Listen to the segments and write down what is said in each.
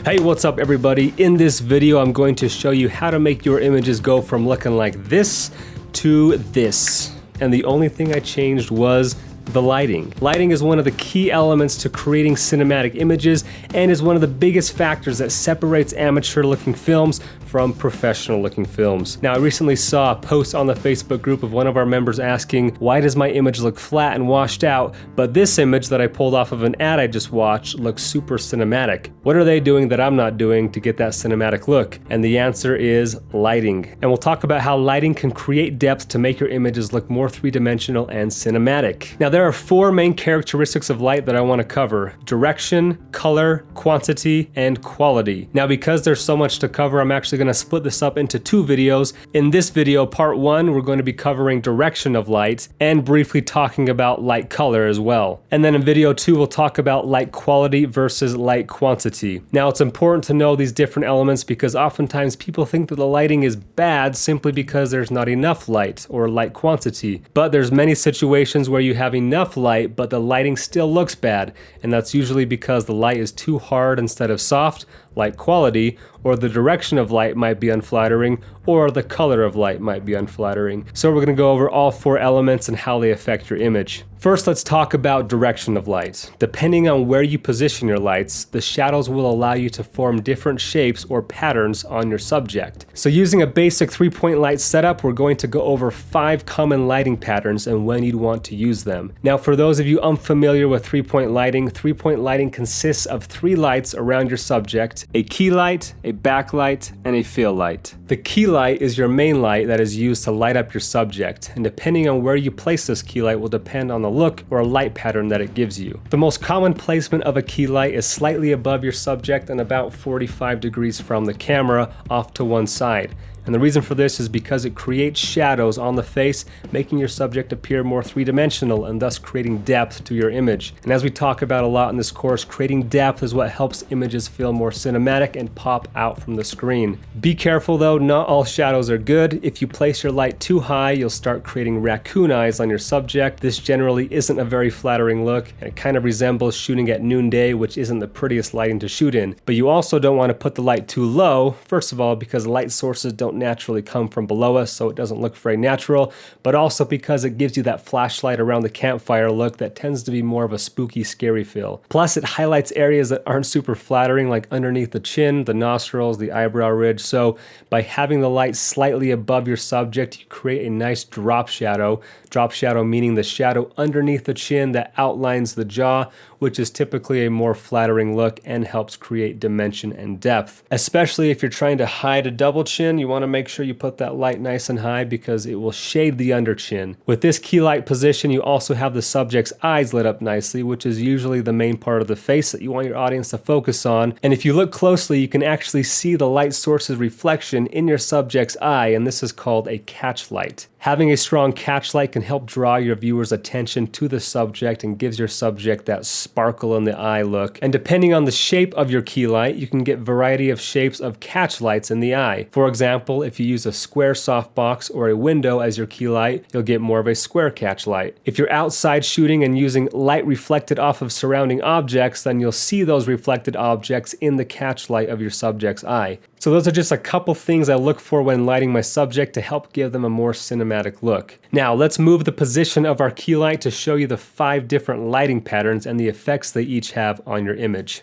Hey, what's up everybody? In this video, I'm going to show you how to make your images go from looking like this to this. And the only thing I changed was the lighting. Lighting is one of the key elements to creating cinematic images and is one of the biggest factors that separates amateur looking films from professional looking films. Now, I recently saw a post on the Facebook group of one of our members asking, why does my image look flat and washed out, but this image that I pulled off of an ad I just watched looks super cinematic? What are they doing that I'm not doing to get that cinematic look? And the answer is lighting. And we'll talk about how lighting can create depth to make your images look more three-dimensional and cinematic. Now, there are four main characteristics of light that I want to cover: direction, color, quantity, and quality. Now, because there's so much to cover, I'm actually going to split this up into two videos. In this video, part one, we're going to be covering direction of light and briefly talking about light color as well. And then in video two, we'll talk about light quality versus light quantity. Now, it's important to know these different elements because oftentimes people think that the lighting is bad simply because there's not enough light or light quantity. But there's many situations where you have enough light, but the lighting still looks bad. And that's usually because the light is too hard instead of soft, light quality, or the direction of light might be unflattering, or the color of light might be unflattering. So we're going to go over all four elements and how they affect your image. First, let's talk about direction of light. Depending on where you position your lights, the shadows will allow you to form different shapes or patterns on your subject. So using a basic 3-point light setup, we're going to go over 5 common lighting patterns and when you'd want to use them. Now, for those of you unfamiliar with 3-point lighting consists of 3 lights around your subject: a key light, a backlight, and a fill light. The key light is your main light that is used to light up your subject, and depending on where you place this key light will depend on the look or light pattern that it gives you. The most common placement of a key light is slightly above your subject and about 45 degrees from the camera off to one side. And the reason for this is because it creates shadows on the face, making your subject appear more three-dimensional and thus creating depth to your image. And as we talk about a lot in this course, creating depth is what helps images feel more cinematic and pop out from the screen. Be careful though, not all shadows are good. If you place your light too high, you'll start creating raccoon eyes on your subject. This generally isn't a very flattering look, and it kind of resembles shooting at noonday, which isn't the prettiest lighting to shoot in. But you also don't want to put the light too low, first of all, because light sources don't naturally come from below us, so it doesn't look very natural, but also because it gives you that flashlight around the campfire look that tends to be more of a spooky, scary feel. Plus, it highlights areas that aren't super flattering, like underneath the chin, the nostrils, the eyebrow ridge. So by having the light slightly above your subject, you create a nice drop shadow. Drop shadow meaning the shadow underneath the chin that outlines the jaw, which is typically a more flattering look and helps create dimension and depth. Especially if you're trying to hide a double chin, you want to make sure you put that light nice and high because it will shade the under chin. With this key light position, you also have the subject's eyes lit up nicely, which is usually the main part of the face that you want your audience to focus on. And if you look closely, you can actually see the light source's reflection in your subject's eye, and this is called a catch light. Having a strong catch light can help draw your viewer's attention to the subject and gives your subject that sparkle in the eye look. And depending on the shape of your key light, you can get a variety of shapes of catch lights in the eye. For example, if you use a square softbox or a window as your key light, you'll get more of a square catch light. If you're outside shooting and using light reflected off of surrounding objects, then you'll see those reflected objects in the catch light of your subject's eye. So those are just a couple things I look for when lighting my subject to help give them a more cinematic look. Now let's move the position of our key light to show you the 5 different lighting patterns and the effects they each have on your image.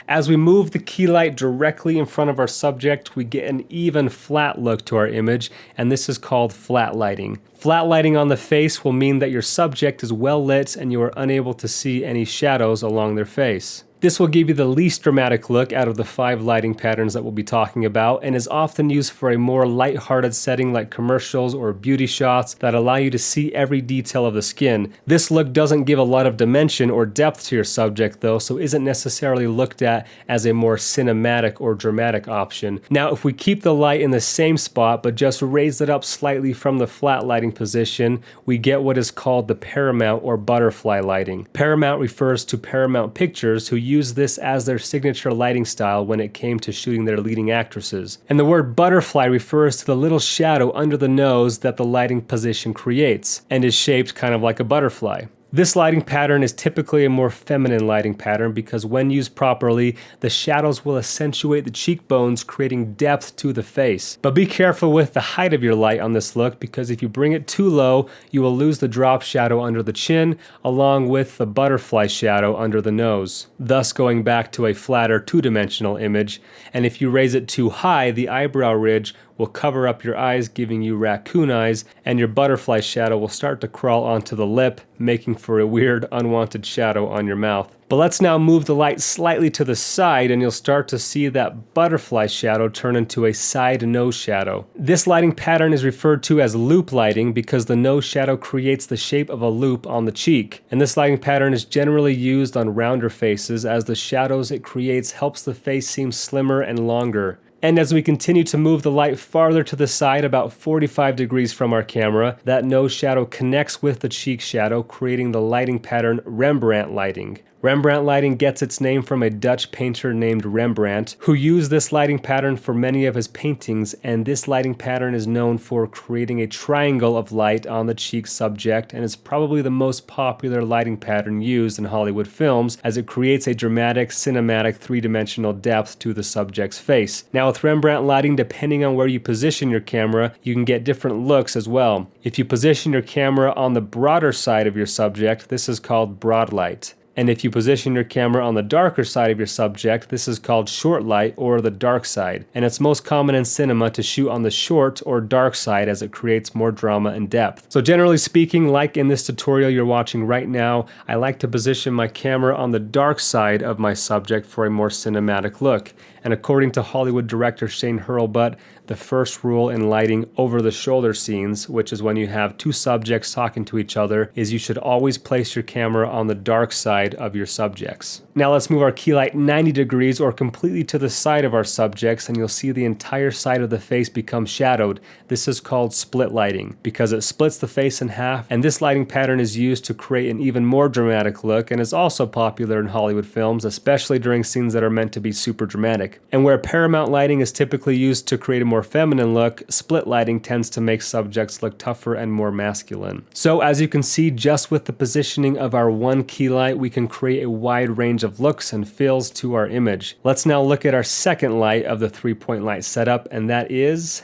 As we move the key light directly in front of our subject, we get an even flat look to our image, and this is called flat lighting. Flat lighting on the face will mean that your subject is well lit and you are unable to see any shadows along their face. This will give you the least dramatic look out of the 5 lighting patterns that we'll be talking about, and is often used for a more light-hearted setting like commercials or beauty shots that allow you to see every detail of the skin. This look doesn't give a lot of dimension or depth to your subject though, so isn't necessarily looked at as a more cinematic or dramatic option. Now, if we keep the light in the same spot but just raise it up slightly from the flat lighting position, we get what is called the Paramount or butterfly lighting. Paramount refers to Paramount Pictures, who used this as their signature lighting style when it came to shooting their leading actresses. And the word butterfly refers to the little shadow under the nose that the lighting position creates, and is shaped kind of like a butterfly. This lighting pattern is typically a more feminine lighting pattern because when used properly, the shadows will accentuate the cheekbones, creating depth to the face. But be careful with the height of your light on this look because if you bring it too low, you will lose the drop shadow under the chin along with the butterfly shadow under the nose, thus going back to a flatter two-dimensional image. And if you raise it too high, the eyebrow ridge will cover up your eyes, giving you raccoon eyes, and your butterfly shadow will start to crawl onto the lip, making for a weird, unwanted shadow on your mouth. But let's now move the light slightly to the side and you'll start to see that butterfly shadow turn into a side nose shadow. This lighting pattern is referred to as loop lighting because the nose shadow creates the shape of a loop on the cheek. And this lighting pattern is generally used on rounder faces as the shadows it creates helps the face seem slimmer and longer. And as we continue to move the light farther to the side, about 45 degrees from our camera, that nose shadow connects with the cheek shadow, creating the lighting pattern Rembrandt lighting. Rembrandt lighting gets its name from a Dutch painter named Rembrandt, who used this lighting pattern for many of his paintings, and this lighting pattern is known for creating a triangle of light on the cheek subject, and is probably the most popular lighting pattern used in Hollywood films, as it creates a dramatic, cinematic, three-dimensional depth to the subject's face. Now with Rembrandt lighting, depending on where you position your camera, you can get different looks as well. If you position your camera on the broader side of your subject, this is called broad light. And if you position your camera on the darker side of your subject, this is called short light or the dark side. And it's most common in cinema to shoot on the short or dark side as it creates more drama and depth. So generally speaking, like in this tutorial you're watching right now, I like to position my camera on the dark side of my subject for a more cinematic look. And according to Hollywood director Shane Hurlbut, the first rule in lighting over-the-shoulder scenes, which is when you have two subjects talking to each other, is you should always place your camera on the dark side of your subjects. Now let's move our key light 90 degrees or completely to the side of our subjects and you'll see the entire side of the face become shadowed. This is called split lighting because it splits the face in half, and this lighting pattern is used to create an even more dramatic look and is also popular in Hollywood films, especially during scenes that are meant to be super dramatic. And where paramount lighting is typically used to create a more feminine look, split lighting tends to make subjects look tougher and more masculine. So as you can see, just with the positioning of our one key light, we can create a wide range of looks and feels to our image. Let's now look at our second light of the 3-point light setup, and that is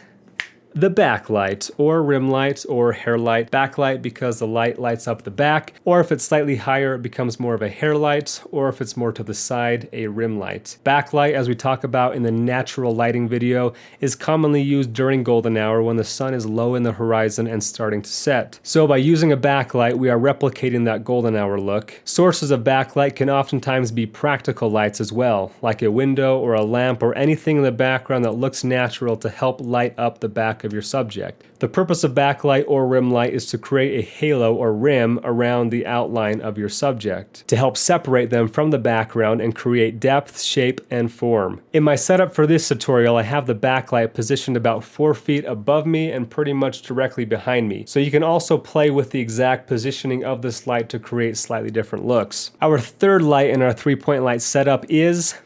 the backlight, or rim light, or hair light. Backlight because the light lights up the back, or if it's slightly higher it becomes more of a hair light, or if it's more to the side, a rim light. Backlight, as we talk about in the natural lighting video, is commonly used during golden hour when the sun is low in the horizon and starting to set. So by using a backlight, we are replicating that golden hour look. Sources of backlight can oftentimes be practical lights as well, like a window or a lamp or anything in the background that looks natural to help light up the back of your subject. The purpose of backlight or rim light is to create a halo or rim around the outline of your subject to help separate them from the background and create depth, shape, and form. In my setup for this tutorial, I have the backlight positioned about 4 feet above me and pretty much directly behind me. So you can also play with the exact positioning of this light to create slightly different looks. Our third light in our 3-point light setup is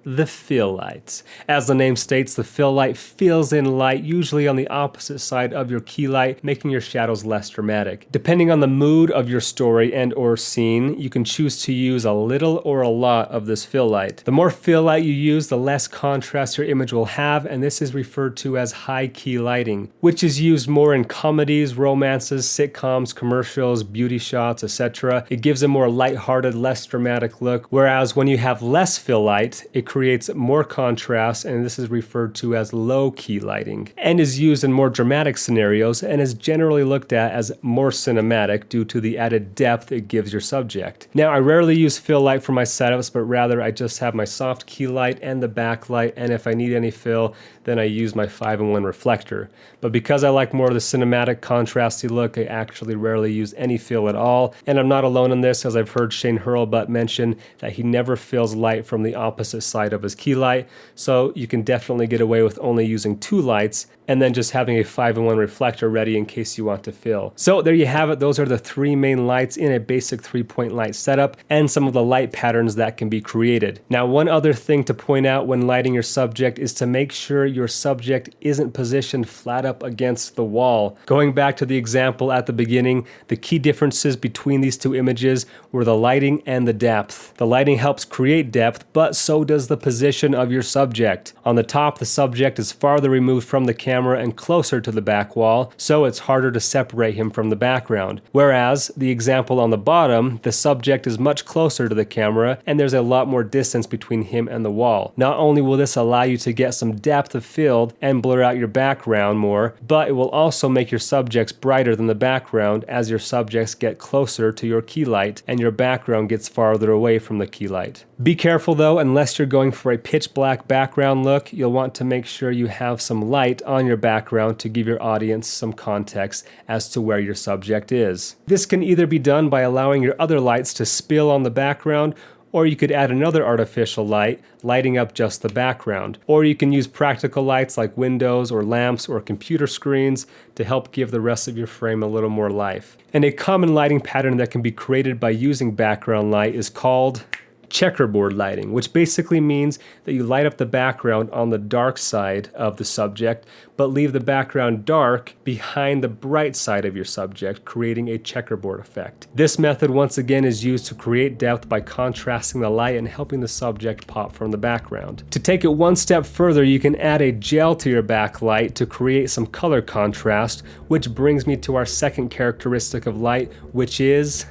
the fill light. As the name states, the fill light fills in light, usually on the opposite side of your key light, making your shadows less dramatic. Depending on the mood of your story and or scene, you can choose to use a little or a lot of this fill light. The more fill light you use, the less contrast your image will have, and this is referred to as high key lighting, which is used more in comedies, romances, sitcoms, commercials, beauty shots, etc. It gives a more lighthearted, less dramatic look, whereas when you have less fill light, it creates more contrast, and this is referred to as low key lighting, and is used in more dramatic scenarios and is generally looked at as more cinematic due to the added depth it gives your subject. Now, I rarely use fill light for my setups, but rather I just have my soft key light and the backlight, and if I need any fill, then I use my 5-in-1 reflector. But because I like more of the cinematic contrasty look, I actually rarely use any fill at all, and I'm not alone in this, as I've heard Shane Hurlbut mention that he never fills light from the opposite side of his key light, so you can definitely get away with only using 2 lights and then just having a 5-in-1 reflector ready in case you want to fill. So there you have it. Those are the 3 main lights in a basic 3-point light setup and some of the light patterns that can be created. Now, one other thing to point out when lighting your subject is to make sure your subject isn't positioned flat up against the wall. Going back to the example at the beginning, the key differences between these two images were the lighting and the depth. The lighting helps create depth, but so does the position of your subject. On the top, the subject is farther removed from the camera and closer to the back wall, so it's harder to separate him from the background. Whereas the example on the bottom, the subject is much closer to the camera and there's a lot more distance between him and the wall. Not only will this allow you to get some depth of field and blur out your background more, but it will also make your subjects brighter than the background as your subjects get closer to your key light and your background gets farther away from the key light. Be careful though, unless you're going for a pitch black background look, you'll want to make sure you have some light on your background to give your audience some context as to where your subject is. This can either be done by allowing your other lights to spill on the background, or you could add another artificial light, lighting up just the background. Or you can use practical lights like windows or lamps or computer screens to help give the rest of your frame a little more life. And a common lighting pattern that can be created by using background light is called checkerboard lighting, which basically means that you light up the background on the dark side of the subject, but leave the background dark behind the bright side of your subject, creating a checkerboard effect. This method, once again, is used to create depth by contrasting the light and helping the subject pop from the background. To take it one step further, you can add a gel to your backlight to create some color contrast, which brings me to our second characteristic of light, which is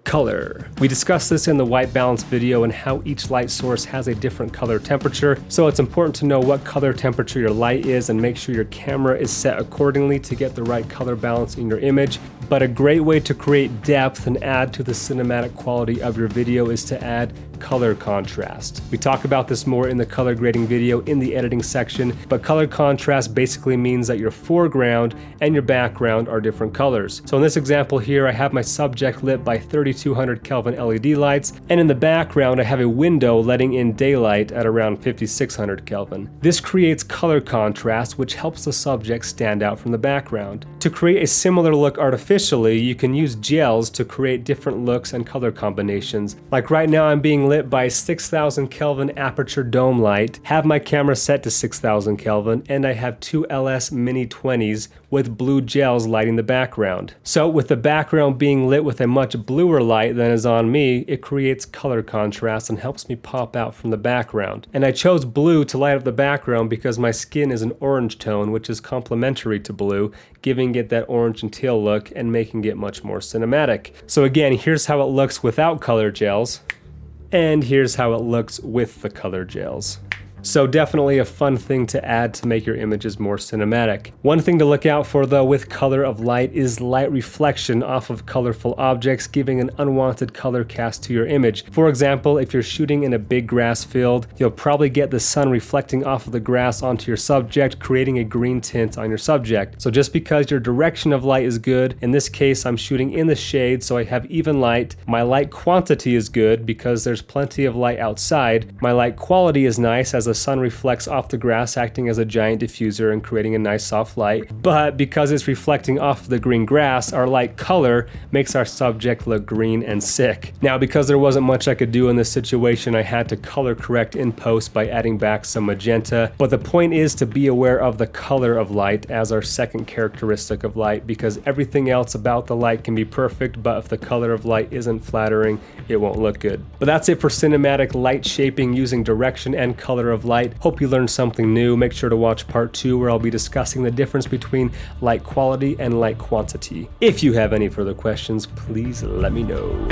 color. We discussed this in the white balance video and how each light source has a different color temperature, so it's important to know what color temperature your light is and make sure your camera is set accordingly to get the right color balance in your image. But a great way to create depth and add to the cinematic quality of your video is to add color contrast. We talk about this more in the color grading video in the editing section, but color contrast basically means that your foreground and your background are different colors. So in this example here, I have my subject lit by 3200 Kelvin LED lights, and in the background I have a window letting in daylight at around 5600 Kelvin. This creates color contrast, which helps the subject stand out from the background. To create a similar look artificially, you can use gels to create different looks and color combinations. Like right now, I'm being lit by 6000 Kelvin aperture dome light, have my camera set to 6000 Kelvin, and I have two LS Mini 20s with blue gels lighting the background. So with the background being lit with a much bluer light than is on me, it creates color contrast and helps me pop out from the background. And I chose blue to light up the background because my skin is an orange tone, which is complementary to blue, giving it that orange and teal look and making it much more cinematic. So again, here's how it looks without color gels, and here's how it looks with the color gels. So definitely a fun thing to add to make your images more cinematic. One thing to look out for though with color of light is light reflection off of colorful objects, giving an unwanted color cast to your image. For example, if you're shooting in a big grass field, you'll probably get the sun reflecting off of the grass onto your subject, creating a green tint on your subject. So just because your direction of light is good, in this case I'm shooting in the shade so I have even light, my light quantity is good because there's plenty of light outside, my light quality is nice as the sun reflects off the grass, acting as a giant diffuser and creating a nice soft light. But because it's reflecting off of the green grass, our light color makes our subject look green and sick. Now, because there wasn't much I could do in this situation, I had to color correct in post by adding back some magenta. But the point is to be aware of the color of light as our second characteristic of light, because everything else about the light can be perfect, but if the color of light isn't flattering, it won't look good. But that's it for cinematic light shaping using direction and color of light. Hope you learned something new. Make sure to watch part 2 where I'll be discussing the difference between light quality and light quantity. If you have any further questions, please let me know.